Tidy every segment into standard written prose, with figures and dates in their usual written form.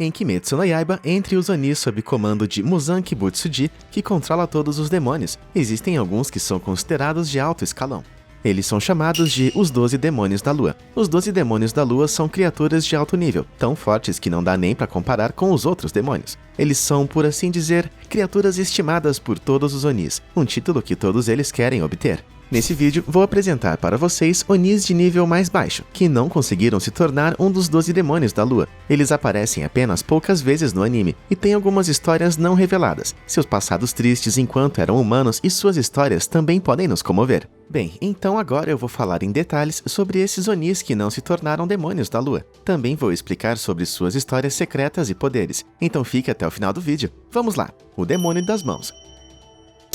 Em Kimetsu no Yaiba, entre os Onis sob comando de Muzan Kibutsuji, que controla todos os demônios, existem alguns que são considerados de alto escalão. Eles são chamados de os 12 Demônios da Lua. Os 12 Demônios da Lua são criaturas de alto nível, tão fortes que não dá nem pra comparar com os outros demônios. Eles são, por assim dizer, criaturas estimadas por todos os Onis, um título que todos eles querem obter. Nesse vídeo, vou apresentar para vocês Onis de nível mais baixo, que não conseguiram se tornar um dos 12 Demônios da Lua. Eles aparecem apenas poucas vezes no anime, e têm algumas histórias não reveladas, seus passados tristes enquanto eram humanos e suas histórias também podem nos comover. Bem, então agora eu vou falar em detalhes sobre esses Onis que não se tornaram Demônios da Lua. Também vou explicar sobre suas histórias secretas e poderes, então fique até o final do vídeo. Vamos lá! O Demônio das Mãos.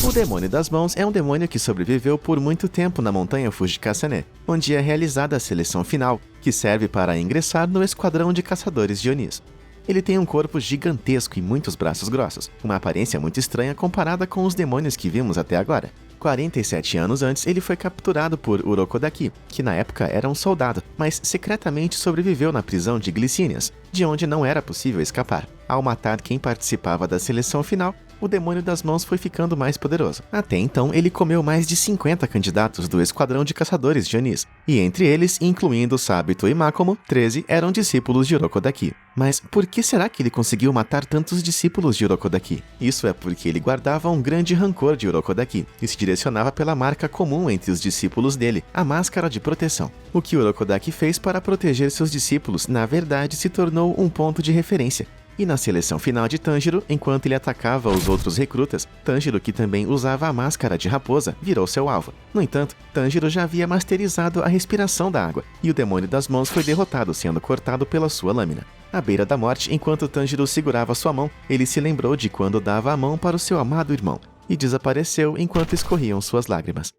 O Demônio das Mãos é um demônio que sobreviveu por muito tempo na montanha Fujikasane, onde é realizada a seleção final, que serve para ingressar no esquadrão de caçadores de Onis. Ele tem um corpo gigantesco e muitos braços grossos, uma aparência muito estranha comparada com os demônios que vimos até agora. 47 anos antes, ele foi capturado por Urokodaki, que na época era um soldado, mas secretamente sobreviveu na prisão de Glicínias, de onde não era possível escapar. Ao matar quem participava da seleção final, o Demônio das Mãos foi ficando mais poderoso. Até então, ele comeu mais de 50 candidatos do esquadrão de caçadores de Onis, e entre eles, incluindo Sabito e Makomo, 13 eram discípulos de Urokodaki. Mas por que será que ele conseguiu matar tantos discípulos de Urokodaki? Isso é porque ele guardava um grande rancor de Urokodaki, e se direcionava pela marca comum entre os discípulos dele, a Máscara de Proteção. O que Urokodaki fez para proteger seus discípulos, na verdade, se tornou um ponto de referência. E na seleção final de Tanjiro, enquanto ele atacava os outros recrutas, Tanjiro, que também usava a máscara de raposa, virou seu alvo. No entanto, Tanjiro já havia masterizado a respiração da água, e o Demônio das Mãos foi derrotado, sendo cortado pela sua lâmina. À beira da morte, enquanto Tanjiro segurava sua mão, ele se lembrou de quando dava a mão para o seu amado irmão, e desapareceu enquanto escorriam suas lágrimas.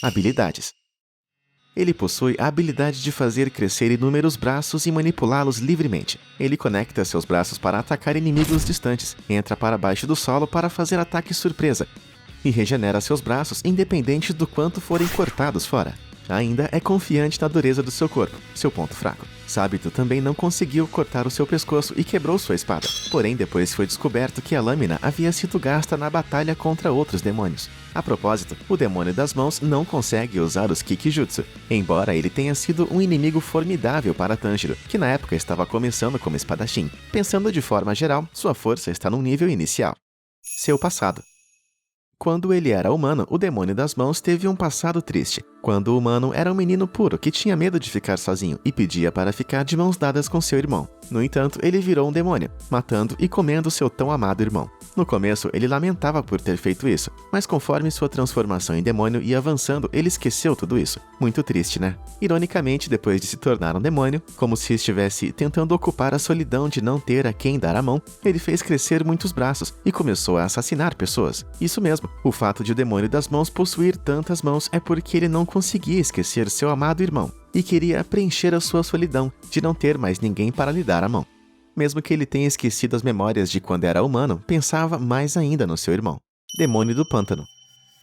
Habilidades. Ele possui a habilidade de fazer crescer inúmeros braços e manipulá-los livremente. Ele conecta seus braços para atacar inimigos distantes, entra para baixo do solo para fazer ataque surpresa e regenera seus braços independente do quanto forem cortados fora. Ainda é confiante na dureza do seu corpo, seu ponto fraco. Sabito também não conseguiu cortar o seu pescoço e quebrou sua espada. Porém, depois foi descoberto que a lâmina havia sido gasta na batalha contra outros demônios. A propósito, o Demônio das Mãos não consegue usar os Kikijutsu, embora ele tenha sido um inimigo formidável para Tanjiro, que na época estava começando como espadachim. Pensando de forma geral, sua força está num nível inicial. Seu passado. Quando ele era humano, o Demônio das Mãos teve um passado triste. Quando o humano era um menino puro que tinha medo de ficar sozinho e pedia para ficar de mãos dadas com seu irmão. No entanto, ele virou um demônio, matando e comendo seu tão amado irmão. No começo, ele lamentava por ter feito isso, mas conforme sua transformação em demônio ia avançando, ele esqueceu tudo isso. Muito triste, né? Ironicamente, depois de se tornar um demônio, como se estivesse tentando ocupar a solidão de não ter a quem dar a mão, ele fez crescer muitos braços e começou a assassinar pessoas. Isso mesmo, o fato de o Demônio das Mãos possuir tantas mãos é porque ele não conseguia esquecer seu amado irmão e queria preencher a sua solidão de não ter mais ninguém para lhe dar a mão. Mesmo que ele tenha esquecido as memórias de quando era humano, pensava mais ainda no seu irmão. Demônio do Pântano.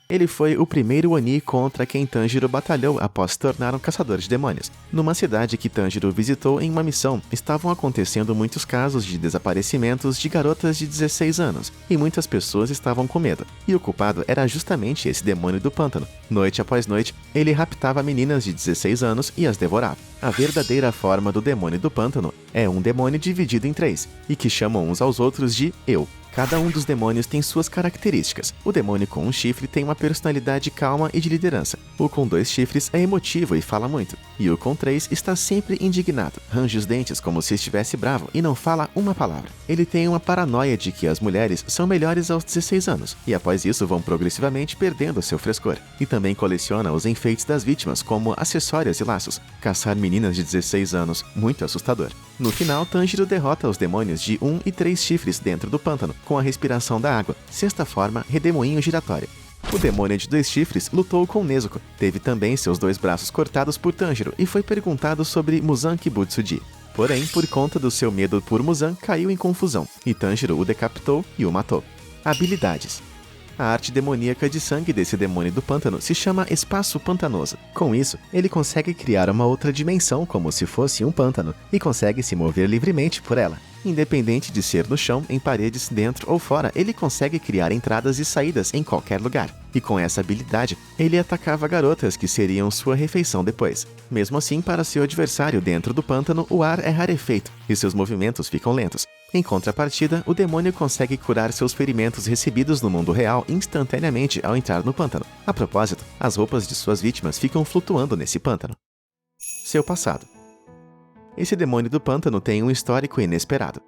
Ele foi o primeiro Oni contra quem Tanjiro batalhou após se tornar um caçador de demônios. Numa cidade que Tanjiro visitou em uma missão, estavam acontecendo muitos casos de desaparecimentos de garotas de 16 anos, e muitas pessoas estavam com medo. E o culpado era justamente esse Demônio do Pântano. Noite após noite, ele raptava meninas de 16 anos e as devorava. A verdadeira forma do Demônio do Pântano é um demônio dividido em 3, e que chamam uns aos outros de Eu. Cada um dos demônios tem suas características. O demônio com um chifre tem uma personalidade calma e de liderança. O com 2 chifres é emotivo e fala muito. E o com 3 está sempre indignado, range os dentes como se estivesse bravo e não fala uma palavra. Ele tem uma paranoia de que as mulheres são melhores aos 16 anos, e após isso vão progressivamente perdendo seu frescor. E também coleciona os enfeites das vítimas como acessórios e laços. Caçar meninas de 16 anos, muito assustador. No final, Tanjiro derrota os demônios de 1 e 3 chifres dentro do pântano, com a respiração da água. Sexta forma, redemoinho giratório. O demônio de 2 chifres lutou com Nezuko, teve também seus 2 braços cortados por Tanjiro e foi perguntado sobre Muzan Kibutsuji. Porém, por conta do seu medo por Muzan, caiu em confusão, e Tanjiro o decapitou e o matou. Habilidades. A arte demoníaca de sangue desse demônio do pântano se chama Espaço Pantanoso. Com isso, ele consegue criar uma outra dimensão como se fosse um pântano, e consegue se mover livremente por ela. Independente de ser no chão, em paredes, dentro ou fora, ele consegue criar entradas e saídas em qualquer lugar. E com essa habilidade, ele atacava garotas que seriam sua refeição depois. Mesmo assim, para seu adversário dentro do pântano, o ar é rarefeito e seus movimentos ficam lentos. Em contrapartida, o demônio consegue curar seus ferimentos recebidos no mundo real instantaneamente ao entrar no pântano. A propósito, as roupas de suas vítimas ficam flutuando nesse pântano. Seu passado. Esse demônio do pântano tem um histórico inesperado.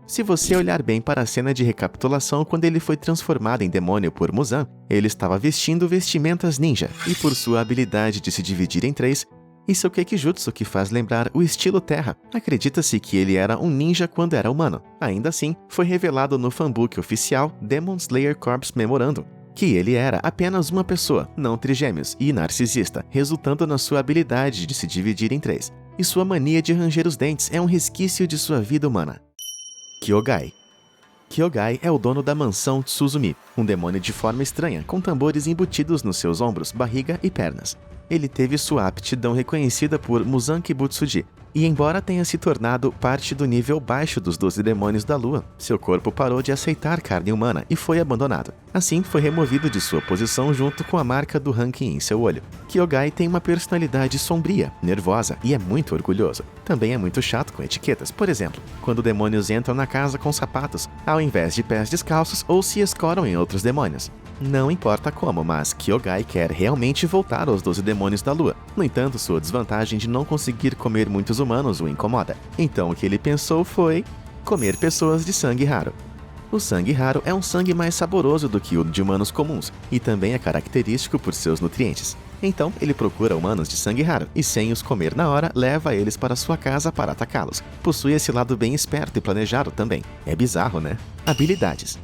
Se você olhar bem para a cena de recapitulação quando ele foi transformado em demônio por Muzan, ele estava vestindo vestimentas ninja, e por sua habilidade de se dividir em três, e seu Kekijutsu que faz lembrar o estilo terra, acredita-se que ele era um ninja quando era humano. Ainda assim, foi revelado no fanbook oficial Demon Slayer Corps Memorandum, que ele era apenas uma pessoa, não trigêmeos, e narcisista, resultando na sua habilidade de se dividir em três. E sua mania de ranger os dentes é um resquício de sua vida humana. Kyogai. Kyogai é o dono da mansão Tsuzumi, um demônio de forma estranha, com tambores embutidos nos seus ombros, barriga e pernas. Ele teve sua aptidão reconhecida por Muzan Kibutsuji, e embora tenha se tornado parte do nível baixo dos 12 demônios da lua, seu corpo parou de aceitar carne humana e foi abandonado. Assim, foi removido de sua posição junto com a marca do ranking em seu olho. Kyogai tem uma personalidade sombria, nervosa e é muito orgulhoso. Também é muito chato com etiquetas, por exemplo, quando demônios entram na casa com sapatos, ao invés de pés descalços ou se escoram em outros demônios. Não importa como, mas Kyogai quer realmente voltar aos 12 demônios da lua. No entanto, sua desvantagem de não conseguir comer muitos humanos o incomoda. Então o que ele pensou foi comer pessoas de sangue raro. O sangue raro é um sangue mais saboroso do que o de humanos comuns, e também é característico por seus nutrientes. Então, ele procura humanos de sangue raro, e sem os comer na hora, leva eles para sua casa para atacá-los. Possui esse lado bem esperto e planejado também. É bizarro, né? Habilidades.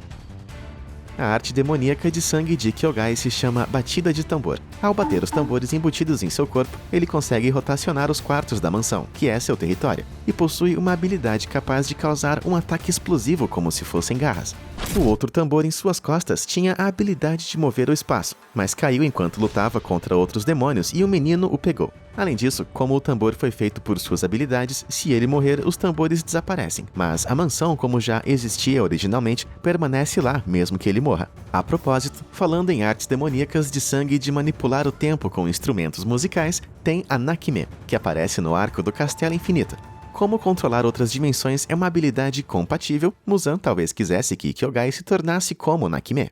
A arte demoníaca de sangue de Kyogai se chama Batida de Tambor. Ao bater os tambores embutidos em seu corpo, ele consegue rotacionar os quartos da mansão, que é seu território, e possui uma habilidade capaz de causar um ataque explosivo como se fossem garras. O outro tambor em suas costas tinha a habilidade de mover o espaço, mas caiu enquanto lutava contra outros demônios e o menino o pegou. Além disso, como o tambor foi feito por suas habilidades, se ele morrer, os tambores desaparecem, mas a mansão, como já existia originalmente, permanece lá mesmo que ele morra. A propósito, falando em artes demoníacas de sangue e de manipular o tempo com instrumentos musicais, tem a Nakime, que aparece no arco do Castelo Infinito. Como controlar outras dimensões é uma habilidade compatível, Muzan talvez quisesse que Kyogai se tornasse como Nakime.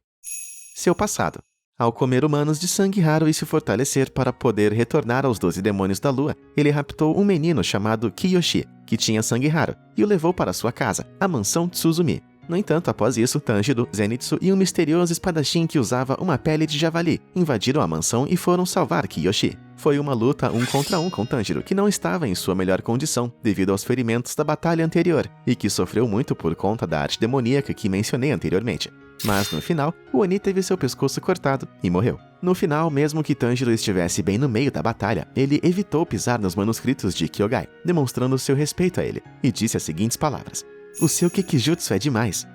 Seu passado. Ao comer humanos de sangue raro e se fortalecer para poder retornar aos 12 demônios da lua, ele raptou um menino chamado Kiyoshi, que tinha sangue raro, e o levou para sua casa, a mansão Tsuzumi. No entanto, após isso, Tanjiro, Zenitsu e um misterioso espadachim que usava uma pele de javali invadiram a mansão e foram salvar Kiyoshi. Foi uma luta 1 contra 1 com Tanjiro, que não estava em sua melhor condição devido aos ferimentos da batalha anterior e que sofreu muito por conta da arte demoníaca que mencionei anteriormente. Mas no final, o Oni teve seu pescoço cortado e morreu. No final, mesmo que Tanjiro estivesse bem no meio da batalha, ele evitou pisar nos manuscritos de Kyogai, demonstrando seu respeito a ele, e disse as seguintes palavras: "O seu Kekijutsu é demais."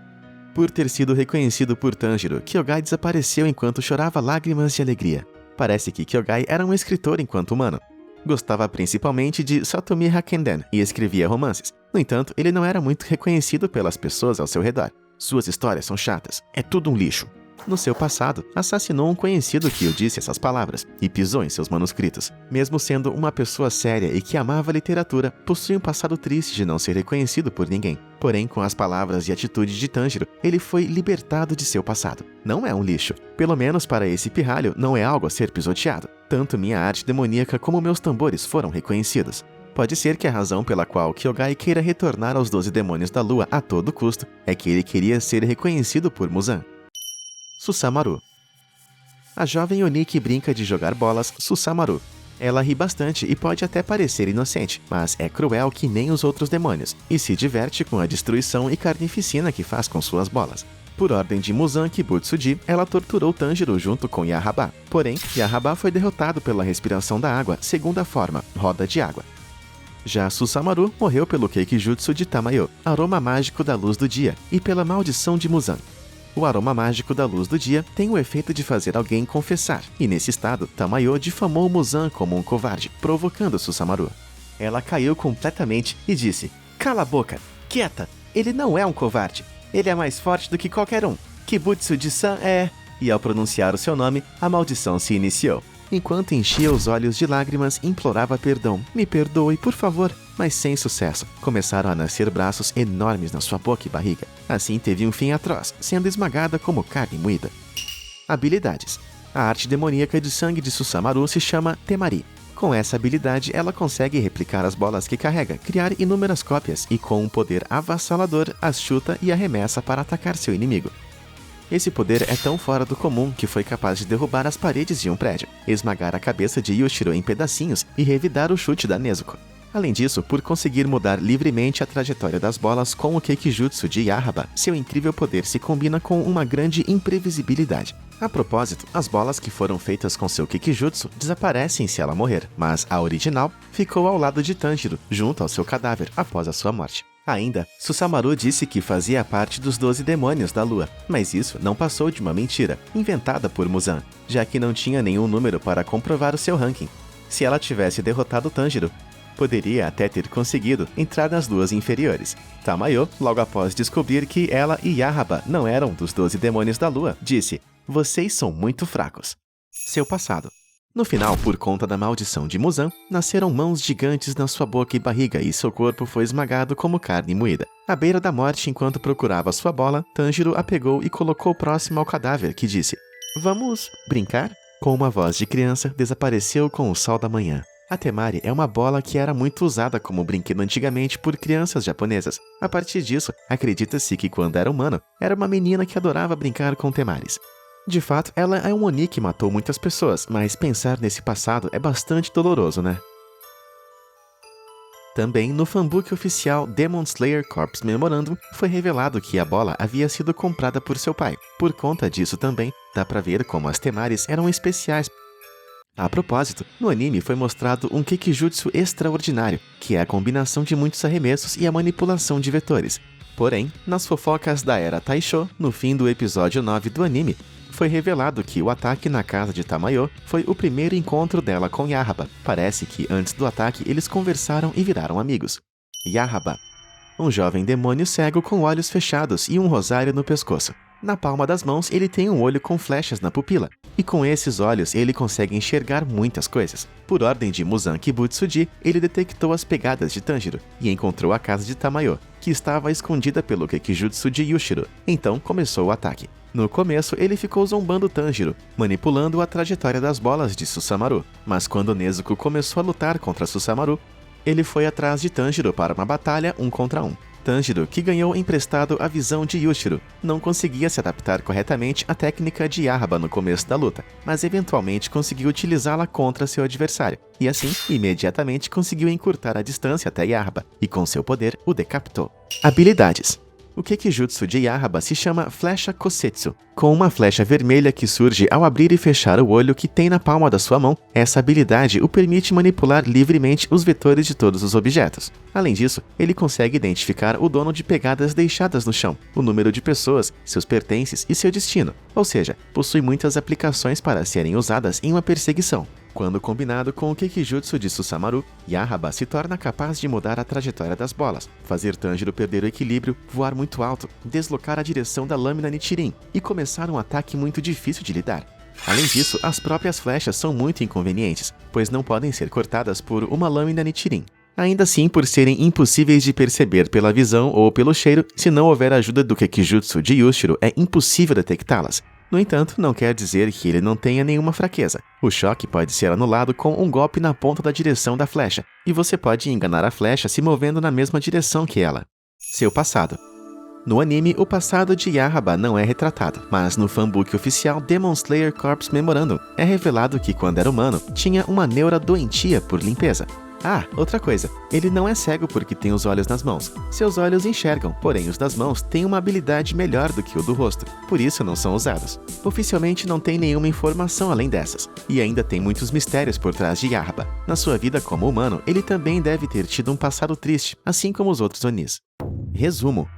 Por ter sido reconhecido por Tanjiro, Kyogai desapareceu enquanto chorava lágrimas de alegria. Parece que Kyogai era um escritor enquanto humano. Gostava principalmente de Satomi Hakenden e escrevia romances. No entanto, ele não era muito reconhecido pelas pessoas ao seu redor. Suas histórias são chatas. É tudo um lixo. No seu passado, assassinou um conhecido que o disse essas palavras e pisou em seus manuscritos. Mesmo sendo uma pessoa séria e que amava literatura, possui um passado triste de não ser reconhecido por ninguém. Porém, com as palavras e atitudes de Tanjiro, ele foi libertado de seu passado. Não é um lixo. Pelo menos para esse pirralho, não é algo a ser pisoteado. Tanto minha arte demoníaca como meus tambores foram reconhecidos. Pode ser que a razão pela qual Kyogai queira retornar aos 12 demônios da lua a todo custo é que ele queria ser reconhecido por Muzan. Susamaru. A jovem Oni que brinca de jogar bolas, Susamaru. Ela ri bastante e pode até parecer inocente, mas é cruel que nem os outros demônios, e se diverte com a destruição e carnificina que faz com suas bolas. Por ordem de Muzan Kibutsuji, ela torturou Tanjiro junto com Yahaba. Porém, Yahaba foi derrotado pela respiração da água, segunda forma, roda de água. Já Susamaru morreu pelo Kekijutsu de Tamayo, aroma mágico da luz do dia, e pela maldição de Muzan. O aroma mágico da luz do dia tem o efeito de fazer alguém confessar, e nesse estado, Tamayo difamou Muzan como um covarde, provocando Susamaru. Ela caiu completamente e disse: "Cala a boca! Quieta! ele não é um covarde. Ele é mais forte do que qualquer um. Kibutsuji-san é... E ao pronunciar o seu nome, a maldição se iniciou. Enquanto enchia os olhos de lágrimas, implorava perdão. Me perdoe, por favor. Mas sem sucesso. Começaram a nascer braços enormes na sua boca e barriga. Assim teve um fim atroz, sendo esmagada como carne moída. Habilidades. A arte demoníaca de sangue de Susamaru se chama Temari. Com essa habilidade, ela consegue replicar as bolas que carrega, criar inúmeras cópias e, com um poder avassalador, as chuta e arremessa para atacar seu inimigo. Esse poder é tão fora do comum que foi capaz de derrubar as paredes de um prédio, esmagar a cabeça de Yushiro em pedacinhos e revidar o chute da Nezuko. Além disso, por conseguir mudar livremente a trajetória das bolas com o Kekijutsu de Yahaba, seu incrível poder se combina com uma grande imprevisibilidade. A propósito, as bolas que foram feitas com seu Kekijutsu desaparecem se ela morrer, mas a original ficou ao lado de Tanjiro, junto ao seu cadáver, após a sua morte. Ainda, Susamaru disse que fazia parte dos 12 demônios da lua, mas isso não passou de uma mentira, inventada por Muzan, já que não tinha nenhum número para comprovar o seu ranking. Se ela tivesse derrotado Tanjiro, poderia até ter conseguido entrar nas duas inferiores. Tamayo, logo após descobrir que ela e Yahaba não eram dos 12 demônios da lua, disse: "Vocês são muito fracos." Seu passado. No final, por conta da maldição de Muzan, nasceram mãos gigantes na sua boca e barriga e seu corpo foi esmagado como carne moída. À beira da morte, enquanto procurava sua bola, Tanjiro a pegou e colocou próximo ao cadáver, que disse: "Vamos brincar?" Com uma voz de criança, desapareceu com o sol da manhã. A Temari é uma bola que era muito usada como brinquedo antigamente por crianças japonesas. A partir disso, acredita-se que quando era humano, era uma menina que adorava brincar com Temaris. De fato, ela é um Oni que matou muitas pessoas, mas pensar nesse passado é bastante doloroso, né? Também, no fanbook oficial Demon Slayer Corps Memorandum, foi revelado que a bola havia sido comprada por seu pai. Por conta disso também, dá pra ver como as Temaris eram especiais. A propósito, no anime foi mostrado um Kekijutsu extraordinário, que é a combinação de muitos arremessos e a manipulação de vetores. Porém, nas fofocas da Era Taisho, no fim do episódio 9 do anime, foi revelado que o ataque na casa de Tamayo foi o primeiro encontro dela com Yahaba. Parece que antes do ataque eles conversaram e viraram amigos. Yahaba, um jovem demônio cego com olhos fechados e um rosário no pescoço. Na palma das mãos ele tem um olho com flechas na pupila, e com esses olhos ele consegue enxergar muitas coisas. Por ordem de Muzan Kibutsuji, ele detectou as pegadas de Tanjiro e encontrou a casa de Tamayo, que estava escondida pelo Kekijutsu de Yushiro. Então começou o ataque. No começo, ele ficou zombando Tanjiro, manipulando a trajetória das bolas de Susamaru. Mas quando Nezuko começou a lutar contra Susamaru, ele foi atrás de Tanjiro para uma batalha 1 contra 1. Tanjiro, que ganhou emprestado a visão de Yushiro, não conseguia se adaptar corretamente à técnica de Yahaba no começo da luta, mas eventualmente conseguiu utilizá-la contra seu adversário, e assim, imediatamente conseguiu encurtar a distância até Yahaba, e com seu poder, o decapitou. Habilidades. O Kekijutsu de Yahaba se chama Flecha Kosetsu, com uma flecha vermelha que surge ao abrir e fechar o olho que tem na palma da sua mão. Essa habilidade o permite manipular livremente os vetores de todos os objetos. Além disso, ele consegue identificar o dono de pegadas deixadas no chão, o número de pessoas, seus pertences e seu destino, ou seja, possui muitas aplicações para serem usadas em uma perseguição. Quando combinado com o Kekijutsu de Susamaru, Yahaba se torna capaz de mudar a trajetória das bolas, fazer Tanjiro perder o equilíbrio, voar muito alto, deslocar a direção da lâmina Nichirin e começar um ataque muito difícil de lidar. Além disso, as próprias flechas são muito inconvenientes, pois não podem ser cortadas por uma lâmina Nichirin. Ainda assim, por serem impossíveis de perceber pela visão ou pelo cheiro, se não houver ajuda do Kekijutsu de Yushiro, é impossível detectá-las. No entanto, não quer dizer que ele não tenha nenhuma fraqueza. O choque pode ser anulado com um golpe na ponta da direção da flecha, e você pode enganar a flecha se movendo na mesma direção que ela. Seu passado. No anime, o passado de Yahaba não é retratado, mas no fanbook oficial Demon Slayer Corps Memorandum é revelado que quando era humano, tinha uma neura doentia por limpeza. Ah, outra coisa, ele não é cego porque tem os olhos nas mãos. Seus olhos enxergam, porém os das mãos têm uma habilidade melhor do que o do rosto, por isso não são usados. Oficialmente não tem nenhuma informação além dessas, e ainda tem muitos mistérios por trás de Yahaba. Na sua vida como humano, ele também deve ter tido um passado triste, assim como os outros Onis. Resumo.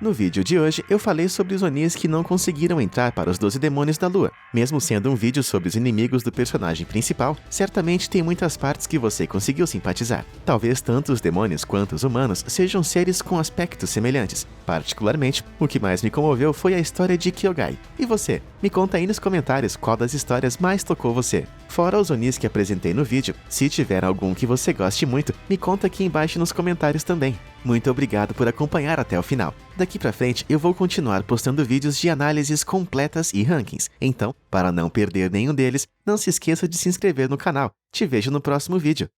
No vídeo de hoje, eu falei sobre os Onis que não conseguiram entrar para os 12 demônios da lua. Mesmo sendo um vídeo sobre os inimigos do personagem principal, certamente tem muitas partes que você conseguiu simpatizar. Talvez tanto os demônios quanto os humanos sejam seres com aspectos semelhantes. Particularmente, o que mais me comoveu foi a história de Kyogai. E você? Me conta aí nos comentários qual das histórias mais tocou você. Fora os Onis que apresentei no vídeo, se tiver algum que você goste muito, me conta aqui embaixo nos comentários também. Muito obrigado por acompanhar até o final. Daqui pra frente eu vou continuar postando vídeos de análises completas e rankings. Então, para não perder nenhum deles, não se esqueça de se inscrever no canal. Te vejo no próximo vídeo.